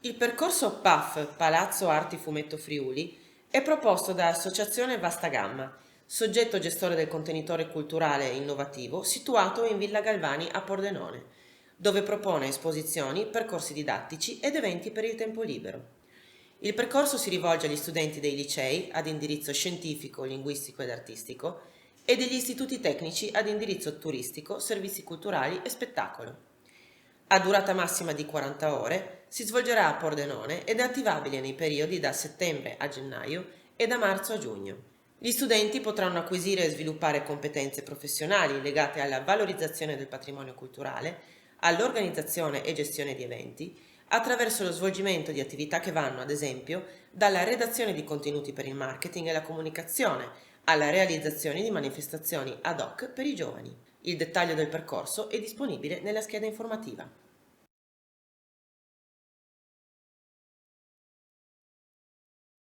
Il percorso PAF Palazzo Arti Fumetto Friuli è proposto da Associazione Vasta Gamma, soggetto gestore del contenitore culturale innovativo situato in Villa Galvani a Pordenone, dove propone esposizioni, percorsi didattici ed eventi per il tempo libero. Il percorso si rivolge agli studenti dei licei ad indirizzo scientifico, linguistico ed artistico e degli istituti tecnici ad indirizzo turistico, servizi culturali e spettacolo. A durata massima di 40 ore, si svolgerà a Pordenone ed è attivabile nei periodi da settembre a gennaio e da marzo a giugno. Gli studenti potranno acquisire e sviluppare competenze professionali legate alla valorizzazione del patrimonio culturale, all'organizzazione e gestione di eventi, attraverso lo svolgimento di attività che vanno, ad esempio, dalla redazione di contenuti per il marketing e la comunicazione, alla realizzazione di manifestazioni ad hoc per i giovani. Il dettaglio del percorso è disponibile nella scheda informativa.